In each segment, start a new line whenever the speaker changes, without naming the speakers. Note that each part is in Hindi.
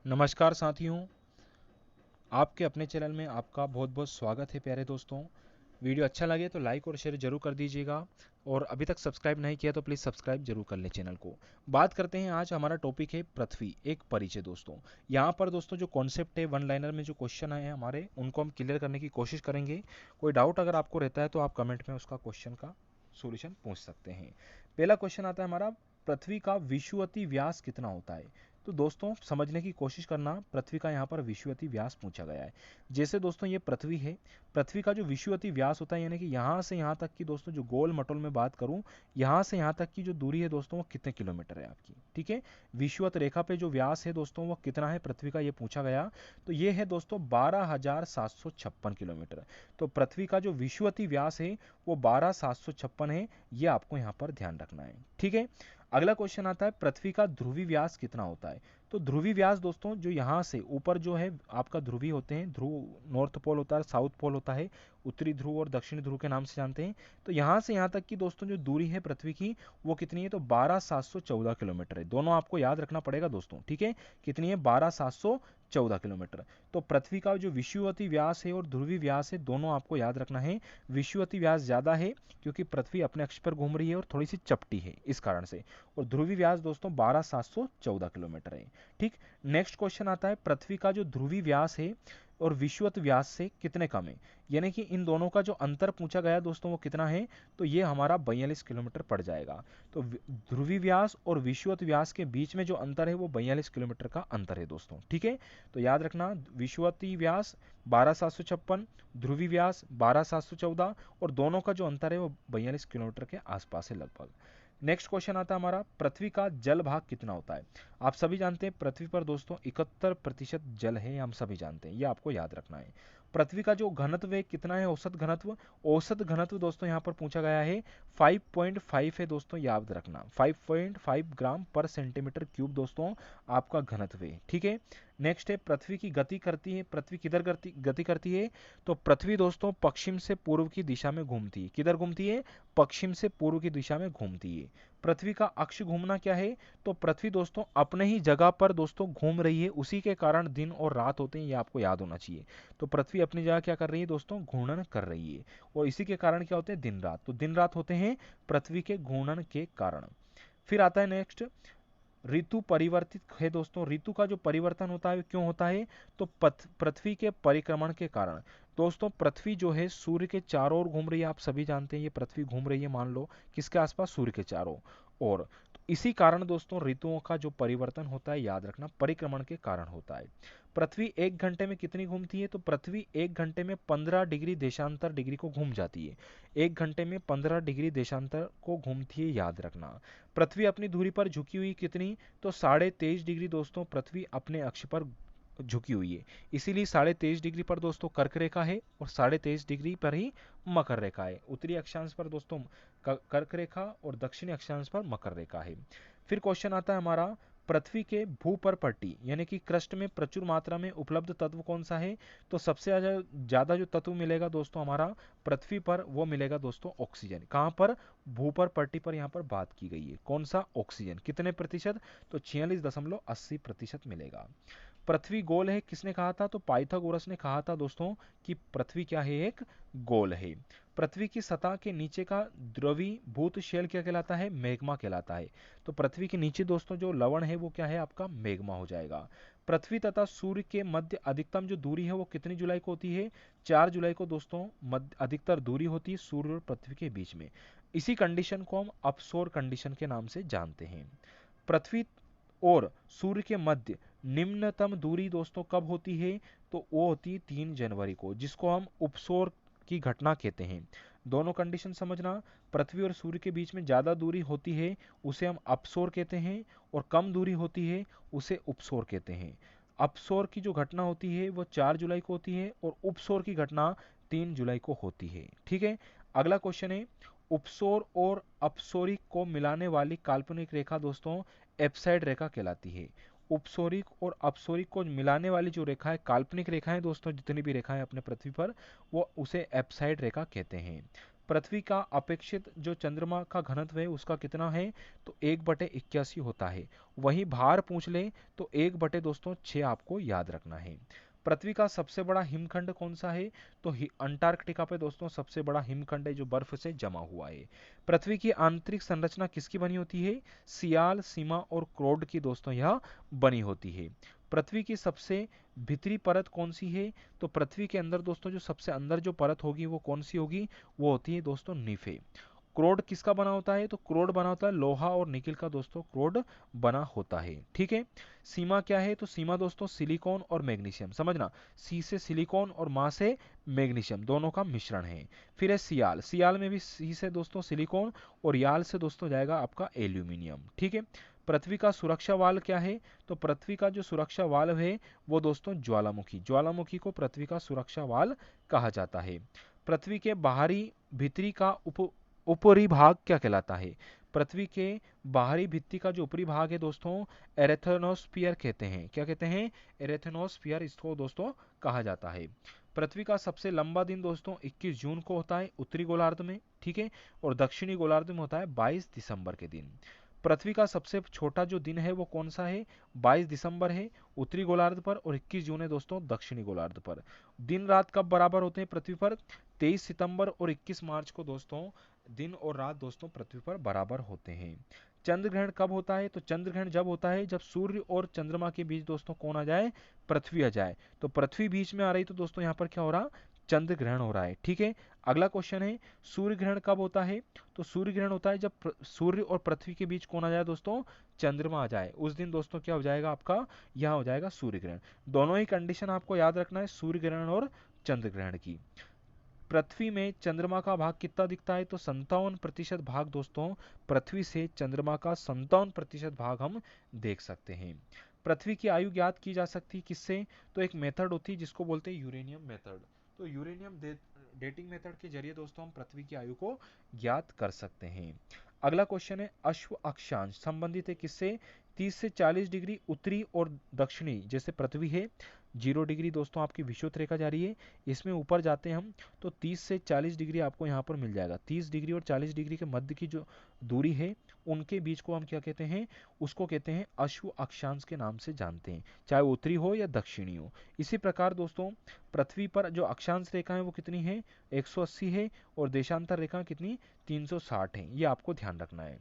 नमस्कार साथियों, आपके अपने चैनल में आपका बहुत बहुत स्वागत है प्यारे दोस्तों। वीडियो अच्छा लगे तो लाइक और शेयर जरूर कर दीजिएगा और अभी तक सब्सक्राइब नहीं किया तो प्लीज़ सब्सक्राइब जरूर कर लें चैनल को। बात करते हैं, आज हमारा टॉपिक है पृथ्वी एक परिचय दोस्तों। यहाँ पर दोस्तों जो कॉन्सेप्ट है, वन लाइनर में जो क्वेश्चन आए हैं हमारे, उनको हम क्लियर करने की कोशिश करेंगे। कोई डाउट अगर आपको रहता है तो आप कमेंट में उसका क्वेश्चन का सॉल्यूशन पूछ सकते हैं। पहला क्वेश्चन आता है हमारा, पृथ्वी का विषुवती व्यास कितना होता है। तो दोस्तों समझने की कोशिश करना, पृथ्वी का यहाँ पर विषुवती व्यास पूछा गया है। जैसे दोस्तों ये पृथ्वी है, पृथ्वी का जो विषुवती व्यास होता है, यानी कि यहाँ से यहाँ तक की दोस्तों जो गोल मटोल में बात करूँ, यहाँ से यहाँ तक की जो दूरी है दोस्तों वो कितने किलोमीटर है आपकी। ठीक है, विषुवत रेखा पे जो व्यास है दोस्तों वो कितना है पृथ्वी का, ये पूछा गया। तो ये है दोस्तों 12,756 किलोमीटर। तो पृथ्वी का जो विषुवती व्यास है वो 12,756 है, ये आपको यहाँ पर ध्यान रखना है। ठीक है, अगला क्वेश्चन आता है, पृथ्वी का ध्रुवी व्यास कितना होता है। तो ध्रुवी व्यास दोस्तों जो यहाँ से ऊपर जो है आपका ध्रुवी होते हैं, ध्रुव नॉर्थ पोल होता है, साउथ पोल होता है, उत्तरी ध्रुव और दक्षिणी ध्रुव के नाम से जानते हैं। तो यहाँ से यहाँ तक की दोस्तों जो दूरी है पृथ्वी की वो कितनी है, तो 12,714 किलोमीटर है। दोनों आपको याद रखना पड़ेगा दोस्तों। ठीक है, कितनी है, 12,714 किलोमीटर। तो पृथ्वी का जो विषुवती व्यास है और ध्रुवी व्यास है, दोनों आपको याद रखना है। विषुवती व्यास ज़्यादा है क्योंकि पृथ्वी अपने अक्ष पर घूम रही है और थोड़ी सी चपटी है इस कारण से। और ध्रुवी व्यास दोस्तों 12,714 किलोमीटर है। ठीक, नेक्स्ट क्वेश्चन आता है, पृथ्वी का जो ध्रुवी व्यास है और विषुवत व्यास से कितने कम है, यानी कि इन दोनों का जो अंतर पूछा गया दोस्तों वो कितना है, तो ये हमारा 42 किलोमीटर पड़ जाएगा। तो ध्रुवी व्यास और विषुवत व्यास के बीच में जो अंतर है वो 42 किलोमीटर का अंतर है दोस्तों। ठीक है, तो याद रखना, विषुवती व्यास 12,756, ध्रुवी व्यास 12,714 और दोनों का जो अंतर है वो 42 किलोमीटर के आसपास है लगभग। नेक्स्ट क्वेश्चन आता है हमारा, पृथ्वी का जल भाग कितना होता है। आप सभी जानते हैं पृथ्वी पर दोस्तों 71% जल है, हम सभी जानते हैं, ये आपको याद रखना है। पृथ्वी का जो घनत्व है कितना है, औसत घनत्व, औसत घनत्व दोस्तों यहाँ पर पूछा गया है 5.5 है दोस्तों, याद रखना 5.5 ग्राम पर सेंटीमीटर क्यूब दोस्तों आपका घनत्व है। ठीक है, नेक्स्ट है, पृथ्वी की गति करती है, पृथ्वी किधर गति करती है, तो पृथ्वी दोस्तों पश्चिम से पूर्व की दिशा में घूमती है। किधर घूमती है, पश्चिम से पूर्व की दिशा में घूमती है। पृथ्वी का अक्ष घूमना क्या है, तो पृथ्वी दोस्तों अपने ही जगह पर दोस्तों घूम रही है, उसी के कारण दिन और रात होते हैं, ये आपको याद होना चाहिए। तो पृथ्वी अपनी जगह क्या कर रही है दोस्तों, घूर्णन कर रही है, और इसी के कारण क्या होते हैं, दिन रात। तो दिन रात होते हैं पृथ्वी के घूर्णन के कारण। फिर आता है नेक्स्ट, ऋतु परिवर्तित है दोस्तों। ऋतु का जो परिवर्तन होता है क्यों होता है, तो पृथ्वी के परिक्रमण के कारण। दोस्तों पृथ्वी जो है सूर्य के चारों ओर घूम रही है, आप सभी जानते हैं ये पृथ्वी घूम रही है, मान लो किसके आसपास, सूर्य के चारों ओर। तो इसी कारण दोस्तों ऋतुओं का जो परिवर्तन होता है, याद रखना परिक्रमण के कारण होता है। पृथ्वी एक घंटे में कितनी घूमती है, तो पृथ्वी एक घंटे में 15 डिग्री देशांतर डिग्री को घूम जाती है। एक घंटे में 15 डिग्री देशांतर को घूमती है, याद रखना। पृथ्वी अपनी धुरी पर झुकी हुई कितनी, तो 23.5 डिग्री दोस्तों पृथ्वी अपने अक्ष पर झुकी हुई है। इसीलिए 23.5 डिग्री पर दोस्तों कर्क रेखा है और 23.5 डिग्री पर ही मकर रेखा है। उत्तरी अक्षांश पर दोस्तों कर्क रेखा और दक्षिणी अक्षांश पर मकर रेखा है। फिर क्वेश्चन आता है हमारा, पृथ्वी के भूपर पट्टी यानी कि क्रस्ट में प्रचुर मात्रा में उपलब्ध तत्व कौन सा है, तो सबसे ज्यादा जो तत्व मिलेगा दोस्तों हमारा पृथ्वी पर, वो मिलेगा दोस्तों ऑक्सीजन। कहां पर, भूपर पट्टी पर यहाँ पर बात की गई है, कौन सा, ऑक्सीजन। कितने प्रतिशत, तो 46.80% मिलेगा। पृथ्वी गोल है किसने कहा था, तो पाइथागोरस ने कहा था दोस्तों कि पृथ्वी क्या है, एक गोल है। पृथ्वी की सतह के नीचे का द्रवीभूत शेल क्या कहलाता है, मैग्मा कहलाता है। तो पृथ्वी के नीचे दोस्तों जो लवण है वो क्या है, आपका मैग्मा हो जाएगा। पृथ्वी तथा सूर्य के मध्य अधिकतम जो दूरी है वो कितनी जुलाई को होती है, 4 जुलाई को दोस्तों मध्य अधिकतर दूरी होती है सूर्य और पृथ्वी के बीच में। इसी कंडीशन को हम अपसोर कंडीशन के नाम से जानते हैं। पृथ्वी और सूर्य के मध्य निम्नतम दूरी दोस्तों कब होती है, तो वो होती है 3 जनवरी को, जिसको हम उपसौर की घटना कहते हैं। दोनों कंडीशन समझना, पृथ्वी और सूर्य के बीच में ज्यादा दूरी होती है उसे हम अपसौर कहते हैं, और कम दूरी होती है उसे उपसौर कहते हैं। अपसौर की जो घटना होती है वो 4 जुलाई को होती है और उपसौर की घटना 3 जुलाई को होती है। ठीक है, अगला क्वेश्चन है, उपसौर और अपसौरिक को मिलाने वाली काल्पनिक रेखा दोस्तों एप्साइड रेखा कहलाती है। उपसौरिक और अपसौरिक को मिलाने वाली जो रेखा है, काल्पनिक रेखाएं दोस्तों जितनी भी रेखाएं अपने पृथ्वी पर, वो उसे एप्साइड रेखा कहते हैं। पृथ्वी का अपेक्षित जो चंद्रमा का घनत्व है उसका कितना है, तो 1/81 होता है। वहीं भार पूछ ले तो 1/6 आपको याद रखना है। पृथ्वी का सबसे बड़ा हिमखंड कौन सा है, तो अंटार्कटिका पे दोस्तों सबसे बड़ा हिमखंड है जो बर्फ से जमा हुआ है। पृथ्वी की आंतरिक संरचना किसकी बनी होती है, सियाल, सीमा और क्रोड की दोस्तों यह बनी होती है। पृथ्वी की सबसे भीतरी परत कौन सी है, तो पृथ्वी के अंदर दोस्तों जो सबसे अंदर जो परत होगी वो कौन सी होगी, वो होती है दोस्तों नीफे। क्रोड किसका बना होता है, तो क्रोड बना होता है लोहा और निकिल का दोस्तों क्रोड बना होता है। ठीक है। सीमा क्या है, तो सीमा दोस्तों सिलिकॉन और मैग्नीशियम, समझना, सी से सिलिकॉन और मा से मैग्नीशियम दोनों का मिश्रण है। फिर है सियाल, सियाल में भी सी से दोस्तों सिलिकॉन और याल से दोस्तों जाएगा आपका एल्यूमिनियम। ठीक है। पृथ्वी का सुरक्षा वाल क्या है, तो पृथ्वी का जो सुरक्षा वाल है वो दोस्तों ज्वालामुखी, ज्वालामुखी को पृथ्वी का सुरक्षा वाल कहा जाता है। पृथ्वी के बाहरी भीतरी का ऊपरी भाग क्या कहलाता है, पृथ्वी के बाहरी भित्ति का जो ऊपरी भाग है दोस्तों एरेथेनोस्फीयर कहते हैं। क्या कहते हैं, एरेथेनोस्फीयर इसको दोस्तों कहा जाता है। पृथ्वी का सबसे लंबा दिन दोस्तों 21 जून को होता है उत्तरी गोलार्ध में। ठीक है। और दक्षिणी गोलार्ध में होता है 22 दिसंबर के दिन। पृथ्वी का सबसे छोटा जो दिन है वो कौन सा है, 22 दिसंबर है उत्तरी गोलार्ध पर, और 21 जून है दोस्तों दक्षिणी गोलार्ध पर। दिन रात कब बराबर होते हैं पृथ्वी पर, 23 सितंबर और 21 मार्च को दोस्तों दिन और रात दोस्तों पृथ्वी पर बराबर होते हैं। चंद्र ग्रहण कब होता है, तो चंद्र ग्रहण जब होता है जब सूर्य और चंद्रमा के बीच दोस्तों कौन आ जाए, पृथ्वी आ जाए। तो पृथ्वी बीच में आ रही तो दोस्तों यहाँ पर क्या हो रहा, चंद्र ग्रहण हो रहा है। ठीक है। अगला क्वेश्चन है सूर्य ग्रहण कब होता है, तो सूर्य ग्रहण होता है जब सूर्य और पृथ्वी के बीच कौन आ जाए दोस्तों, चंद्रमा आ जाए। उस दिन दोस्तों क्या हो जाएगा आपका, यहाँ हो जाएगा सूर्य ग्रहण। दोनों ही कंडीशन आपको याद रखना है, सूर्य ग्रहण और चंद्र ग्रहण की। पृथ्वी में चंद्रमा का भाग कितना दिखता है, तो 57% भाग दोस्तों पृथ्वी से चंद्रमा का 57% भाग हम देख सकते हैं। पृथ्वी की आयु ज्ञात की जा सकती है किससे, तो एक मेथड होती है जिसको बोलते हैं यूरेनियम मेथड। तो यूरेनियम डेटिंग मेथड के जरिए दोस्तों हम पृथ्वी की आयु को ज्ञात कर सकते हैं। अगला क्वेश्चन है अश्व अक्षांश संबंधित है किससे, 30 से 40 डिग्री उत्तरी और दक्षिणी, जैसे पृथ्वी है 0 डिग्री दोस्तों आपकी विषुवत रेखा जा रही है, इसमें ऊपर जाते हैं हम तो 30 से 40 डिग्री आपको यहाँ पर मिल जाएगा। 30 डिग्री और 40 डिग्री के मध्य की जो दूरी है उनके बीच को हम क्या कहते हैं, उसको कहते हैं अश्व अक्षांश के नाम से जानते हैं, चाहे उत्तरी हो या दक्षिणी हो। इसी प्रकार दोस्तों पृथ्वी पर जो अक्षांश रेखा है वो कितनी है, 180 है, और देशांतर रेखा कितनी, 360 है। ये आपको ध्यान रखना है।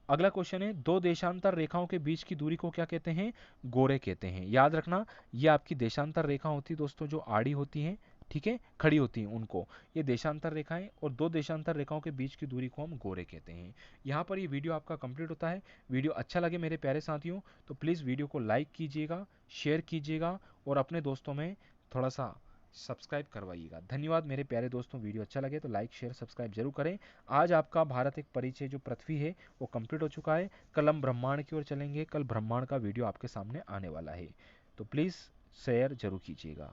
अगला क्वेश्चन है दो देशांतर रेखाओं के बीच की दूरी को क्या कहते हैं, गोरे कहते हैं। याद रखना ये आपकी देशांतर रेखा होती है दोस्तों जो आड़ी होती हैं, ठीक है, खड़ी होती हैं उनको, ये देशांतर रेखाएं, और दो देशांतर रेखाओं के बीच की दूरी को हम गोरे कहते हैं। यहाँ पर ये वीडियो आपका कंप्लीट होता है। वीडियो अच्छा लगे मेरे प्यारे साथियों तो प्लीज़ वीडियो को लाइक कीजिएगा, शेयर कीजिएगा और अपने दोस्तों में थोड़ा सा सब्सक्राइब करवाइएगा। धन्यवाद मेरे प्यारे दोस्तों, वीडियो अच्छा लगे तो लाइक शेयर सब्सक्राइब जरूर करें। आज आपका भारत एक परिचय जो पृथ्वी है वो कंप्लीट हो चुका है। कल हम ब्रह्मांड की ओर चलेंगे, कल ब्रह्मांड का वीडियो आपके सामने आने वाला है, तो प्लीज़ शेयर जरूर कीजिएगा।